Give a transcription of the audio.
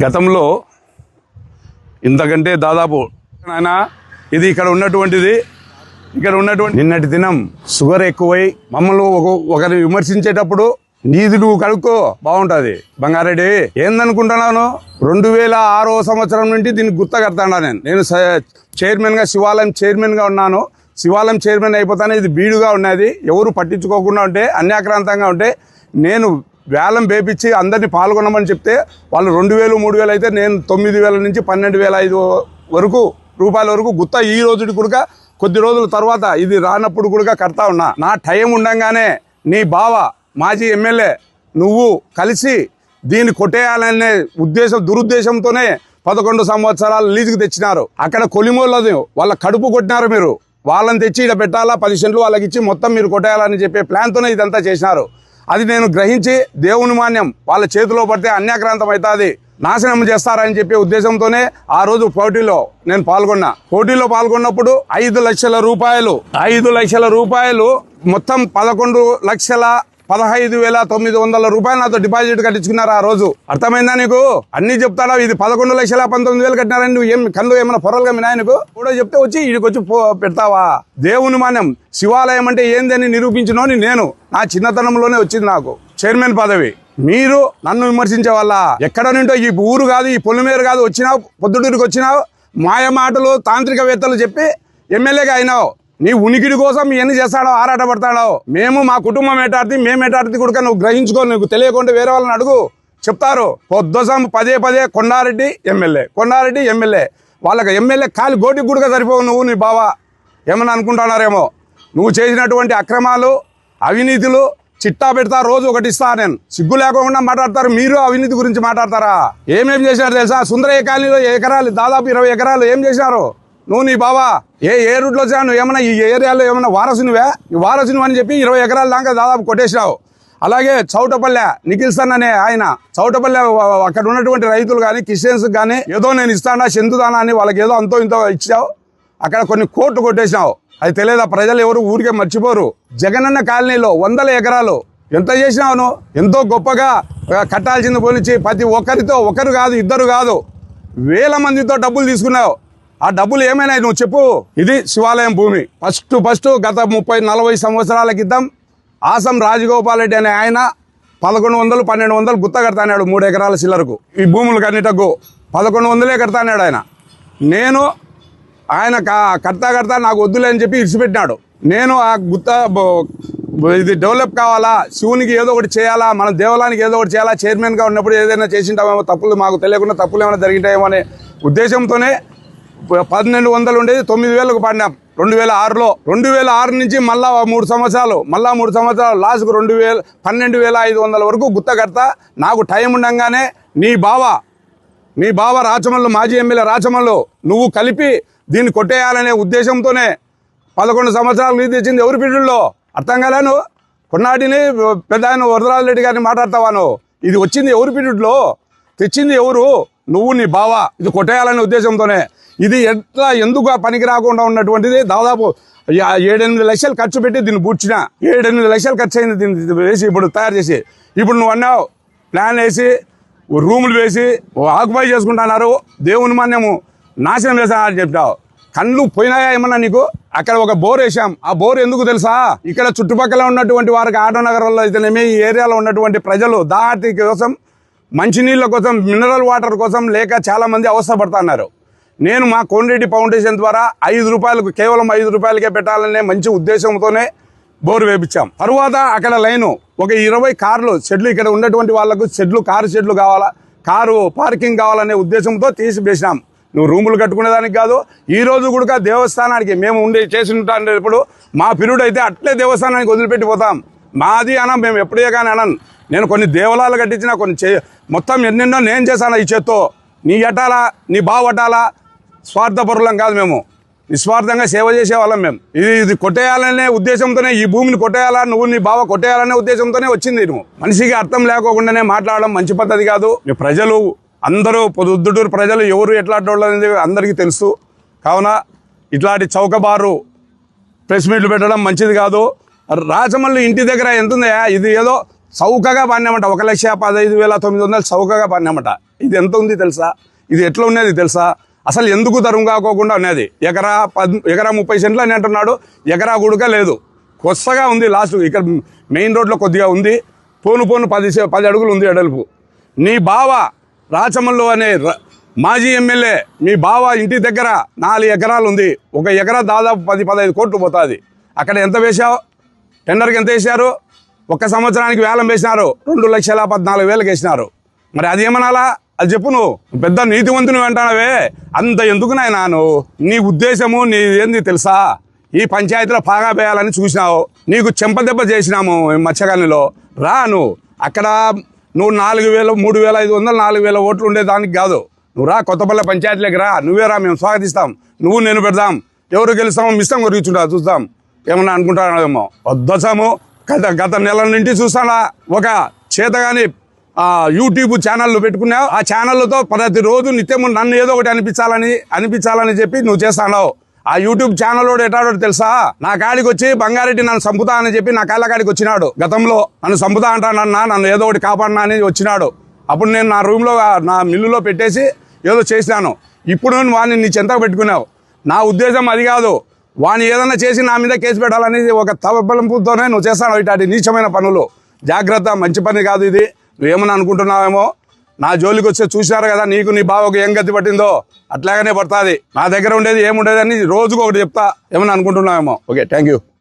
గతంలో ఇంతకంటే దాదాపు ఆయన ఇది ఇక్కడ ఉన్నటువంటిది నిన్నటి దినం షుగర్ ఎక్కువై మమ్మల్ని ఒకరిని విమర్శించేటప్పుడు నీది నువ్వు కడుక్కో బాగుంటుంది. బంగారెడ్డి ఏందనుకుంటున్నాను, 2006వ సంవత్సరం నుండి దీన్ని గుత్త కడతాడా. నేను చైర్మన్గా శివాలయం చైర్మన్గా ఉన్నాను. శివాలయం చైర్మన్ అయిపోతానే ఇది బీడుగా ఉన్నది. ఎవరు పట్టించుకోకుండా ఉంటే అన్యాక్రాంతంగా ఉంటే నేను వేలం వేపించి అందరినీ పాల్గొనమని చెప్తే వాళ్ళు 2000 3000 అయితే నేను 9000 నుంచి 12,500 రూపాయల వరకు గుత్త ఈ రోజుకి కూడా కొద్ది రోజుల తర్వాత ఇది రానప్పుడు కూడా కడతా ఉన్నా. నా టైం ఉండంగానే నీ బావ మాజీ ఎమ్మెల్యే నువ్వు కలిసి దీన్ని కొట్టేయాలనే దురుద్దేశంతోనే 11 సంవత్సరాలు లీజుకు తెచ్చినారు. అక్కడ కొలిమోళ్ళది వాళ్ళ కడుపు కొట్టినారు. మీరు వాళ్ళని తెచ్చి ఇక్కడ పెట్టాలా, 10 సెంట్లు వాళ్ళకి ఇచ్చి మొత్తం మీరు కొట్టేయాలని చెప్పే ప్లాన్తోనే ఇదంతా చేసినారు. అది నేను గ్రహించి దేవుని మాన్యం వాళ్ళ చేతిలో పడితే అన్యాక్రాంతం అవుతుంది, నాశనం చేస్తారని చెప్పే ఉద్దేశంతోనే ఆ రోజు పోటీలో నేను పాల్గొన్నా. పోటీలో పాల్గొన్నప్పుడు 5 లక్షల రూపాయలు మొత్తం 11,15,900 రూపాయలు నాతో డిపాజిట్ కట్టించుకున్నారు ఆ రోజు. అర్థమైందా నీకు? అన్ని చెప్తాడా ఇది 11,19,000 కట్టినారని నువ్వు కళ్ళు ఏమైనా పొరలుగా మీ నాయనకు కూడా చెప్తే వచ్చి ఇడికొచ్చి పెడతావా? దేవుని మాన్యం శివాలయం అంటే ఏందని నిరూపించినోని నేను నా చిన్నతనంలోనే వచ్చింది నాకు చైర్మన్ పదవి. మీరు నన్ను విమర్శించే వాళ్ళ ఎక్కడ నుంటో ఈ ఊరు కాదు, ఈ పొలిమేరు కాదు, వచ్చినావు పొద్దుటూరికి వచ్చినావు, మాయ మాటలు తాంత్రికవేత్తలు చెప్పి ఎమ్మెల్యేగా అయినావు. నీ ఉనికిడి కోసం ఎన్ని చేస్తాడో ఆరాటపడతాడో. మేము మా కుటుంబం మేము ఎటాడితే కూడా నువ్వు గ్రహించుకో. నీకు తెలియకుండా వేరే వాళ్ళని అడుగు, చెప్తారు. పొద్దుసం పదే కొండారెడ్డి ఎమ్మెల్యే వాళ్ళకి ఎమ్మెల్యే కాలి గోటికి కూడా సరిపోవు. నువ్వు నీ బావ ఏమన్నా అనుకుంటున్నారేమో. నువ్వు చేసినటువంటి అక్రమాలు అవినీతులు చిట్టా పెడతా, రోజు ఒకటి ఇస్తా. నేను సిగ్గు లేకుండా మాట్లాడతారు. మీరు అవినీతి గురించి మాట్లాడతారా? ఏమేం చేసినారు తెలుసా? సుందరయ్య కాలనీలో ఎకరాలు దాదాపు 20 ఎకరాలు ఏం చేసినారు? నువ్వు నీ బావా ఏ రూట్లో వచ్చా? నువ్వు ఏమన్నా ఈ ఏరియాలో ఏమన్నా వారసునివే? వారసుని అని చెప్పి 20 ఎకరాల దాకా దాదాపు కొట్టేసినావు. అలాగే చౌటపల్లె నిఖిల్సన్ అనే ఆయన చౌటపల్లె అక్కడ ఉన్నటువంటి రైతులు కానీ క్రిస్టియన్స్ కానీ ఏదో నేను ఇస్తానా చెందుతానా అని వాళ్ళకి ఏదో అంతో ఇంతో ఇచ్చావు. అక్కడ కొన్ని కోట్లు కొట్టేసినావు. అది తెలియదా? ప్రజలు ఎవరు ఊరికే మర్చిపోరు. జగనన్న కాలనీలో 100 ఎకరాలు ఎంత చేసినావు నువ్వు? ఎంతో గొప్పగా కట్టాల్సింది పోనిచ్చి ప్రతి ఒక్కరితో ఒకరు కాదు, ఇద్దరు కాదు, 1000 మందితో డబ్బులు తీసుకున్నావు. ఆ డబ్బులు ఏమైనా నువ్వు చెప్పు. ఇది శివాలయం భూమి. ఫస్ట్ గత 30-40 సంవత్సరాల క్రితం ఆసం రాజగోపాల్ రెడ్డి అనే ఆయన 1100-1200 గుత్త కడతాడు 3 ఎకరాల చిల్లరకు. ఈ భూములు కన్నిటకు 1100 కడతాడు ఆయన. నేను ఆయన కడతా నాకు వద్దులే అని చెప్పి ఇడిచిపెట్టినాడు. నేను ఆ గుత్త ఇది డెవలప్ కావాలా, శివునికి ఏదో ఒకటి చేయాలా, మన దేవాలయానికి ఏదో ఒకటి చేయాలా, చైర్మన్గా ఉన్నప్పుడు ఏదైనా చేసింటామేమో, తప్పులు మాకు తెలియకుండా తప్పులు ఏమైనా జరిగింటాయేమో అనే ఉద్దేశంతోనే 1200 ఉండేది 9000కు పడినాం 2006లో. 2006 నుంచి మళ్ళా 3 సంవత్సరాలు లాస్ట్కు 12,500 వరకు గుత్త కడతా. నాకు టైం ఉండంగానే నీ బావ రాచమల్లు మాజీ ఎమ్మెల్యే రాచమల్లు నువ్వు కలిపి దీన్ని కొట్టేయాలనే ఉద్దేశంతోనే 11 సంవత్సరాలు లీజ్ తెచ్చింది ఎవరి పీరియడ్లో? అర్థం కాలేను. కొన్నాటిని పెద్ద ఆయన వరదరాజు రెడ్డి గారిని మాట్లాడతావాను. ఇది వచ్చింది ఎవరి పీరియడ్లో? తెచ్చింది ఎవరు? నువ్వు నీ బావ. ఇది కొట్టేయాలనే ఉద్దేశంతోనే. ఇది ఎందుకు పనికి రాకుండా ఉన్నటువంటిది. దాదాపు 7-8 లక్షలు ఖర్చు పెట్టి దీన్ని పూడ్చిన 7-8 లక్షలు ఖర్చు అయింది దీన్ని వేసి ఇప్పుడు తయారు చేసి. ఇప్పుడు నువ్వు అన్నావు ప్లాన్ వేసి రూములు వేసి ఆక్యుపై చేసుకుంటున్నారు, దేవుని మాన్యము నాశనం చేశానని చెప్పావు. కళ్ళు పోయినాయా ఏమన్నా నీకు? అక్కడ ఒక బోర్ వేసాం. ఆ బోర్ ఎందుకు తెలుసా? ఇక్కడ చుట్టుపక్కల ఉన్నటువంటి వారికి ఆటోనగరంలో అయితేనేమి ఈ ఏరియాలో ఉన్నటువంటి ప్రజలు దాటి కోసం, మంచినీళ్ళ కోసం, మినరల్ వాటర్ కోసం లేక చాలా మంది అవస్థపడుతున్నారు. నేను మా కోనరెడ్డి ఫౌండేషన్ ద్వారా 5 రూపాయలకు కేవలం 5 రూపాయలకే పెట్టాలనే మంచి ఉద్దేశంతోనే బోరు వేపించాం. తరువాత అక్కడ లైను ఒక 20 కార్లు షెడ్లు, ఇక్కడ ఉన్నటువంటి వాళ్లకు కారు షెడ్లు కావాలా, కారు పార్కింగ్ కావాలనే ఉద్దేశంతో తీసి వేసినాం. నువ్వు రూములు కట్టుకునేదానికి కాదు. ఈ రోజు కూడా దేవస్థానానికి మేము చేసి ఉంటానేప్పుడు మా పిరుడు అయితే అట్లే దేవస్థానానికి వదిలిపెట్టిపోతాం. మాది అనం మేము ఎప్పుడే కానీ అనను. నేను కొన్ని దేవాలయాలు కట్టించిన కొన్ని మొత్తం ఎన్నెన్నో నేను చేశాను ఈ చేత్తో. నీ ఎటాలా, నీ బావటాలా, స్వార్థపరులం కాదు మేము. నిస్వార్థంగా సేవ చేసేవాళ్ళం మేము. ఇది కొట్టేయాలనే ఉద్దేశంతోనే, ఈ భూమిని కొట్టేయాలా, నువ్వు నీ బావ కొట్టేయాలనే ఉద్దేశంతోనే వచ్చింది. నువ్వు మనిషికి అర్థం లేకోకుండానే మాట్లాడడం మంచి పద్ధతి కాదు. మీ ప్రజలు అందరూ పొద్దుటూరు ప్రజలు ఎవరు ఎట్లాంటి వాళ్ళు అనేది అందరికీ తెలుసు. కావున ఇట్లాంటి చౌకబారు ప్రెస్ మీట్లు పెట్టడం మంచిది కాదు. రాచమల్లి ఇంటి దగ్గర ఎంత ఉందయా? ఇది ఏదో చౌకగా పాడినామట 1,15,900 చౌకగా పాడినామట. ఇది ఎంత ఉంది తెలుసా? ఇది ఎట్లా ఉన్నది తెలుసా? అసలు ఎందుకు తరుము కాకోకుండా ఉన్నది. ఎకరా 30 సెంట్లు అని అంటున్నాడు, ఎకరా గుడుక లేదు, కొత్తగా ఉంది. లాస్ట్ ఇక్కడ మెయిన్ రోడ్లో కొద్దిగా ఉంది, పోను 10 అడుగులు ఉంది ఎడల్పు. నీ బావ రాచమల్లు అనే మాజీ ఎమ్మెల్యే మీ బావ ఇంటి దగ్గర 4 ఎకరాలు ఉంది. 1 ఎకరా దాదాపు 10-15 కోట్లు పోతుంది. అక్కడ ఎంత వేశావు? టెండర్కి ఎంత వేశారు? 1 సంవత్సరానికి వేలం వేసినారు, 2,14,000 వేసినారు. మరి అది ఏమనాలా? అది చెప్పు. నువ్వు పెద్ద నీతివంతుని అంటానవే, అంత ఎందుకు నాయనా నువ్వు? నీ ఉద్దేశము నీ ఏంది తెలుసా? ఈ పంచాయతీలో పాగా వేయాలని చూసినావు, నీకు చెంపదెబ్బ చేసినాము మత్స్యకాలనీలో. రా నువ్వు అక్కడ, నువ్వు 4,000, 3,500, 4,000 ఓట్లు ఉండేదానికి కాదు. నువ్వు రా, కొత్తపల్లె పంచాయతీలోకి రా, నువ్వే రా, మేము స్వాగతిస్తాం. నువ్వు నేను పెడదాం, ఎవరు గెలుస్తామో మిస్తం కొరికించుంటా, చూస్తాం. ఏమన్నా అనుకుంటానేమో. వద్దసాము గత నెల నుండి చూస్తానా, ఒక చేతగాని యూట్యూబ్ ఛానళ్ళు పెట్టుకున్నావు. ఆ ఛానళ్ళతో ప్రతిరోజు నిత్యం నన్ను ఏదో ఒకటి అనిపించాలని చెప్పి నువ్వు చేస్తావు. ఆ యూట్యూబ్ ఛానల్ వాడు ఎటాడో తెలుసా? నా కాడికి వచ్చి బంగారెడ్డి నన్ను చంపుతా అని చెప్పి నా కాళ్ళ కాడికి వచ్చినాడు. గతంలో నన్ను చంపుతా అంటానన్నా, నన్ను ఏదో ఒకటి కాపాడినా అని వచ్చినాడు. అప్పుడు నేను నా రూమ్లో నా మిల్లులో పెట్టేసి ఏదో చేసినాను. ఇప్పుడు వాడిని నీ చెంతకు పెట్టుకున్నావు. నా ఉద్దేశం అది కాదు. వాడిని ఏదన్నా చేసి నా మీద కేసు పెట్టాలని ఒక తలబలంపుతోనే నువ్వు చేస్తాను ఇట్లాంటి నీచమైన పనులు. జాగ్రత్త, మంచి పని కాదు ఇది. నువ్వేమని అనుకుంటున్నావేమో. నా జోలికి వచ్చే చూసినారు కదా, నీకు నీ బావకు ఏం గతి పట్టిందో అట్లాగనే పడుతుంది. నా దగ్గర ఉండేది ఏముండేదని రోజుకు ఒకటి చెప్తా. ఏమని అనుకుంటున్నావేమో. Okay, thank you.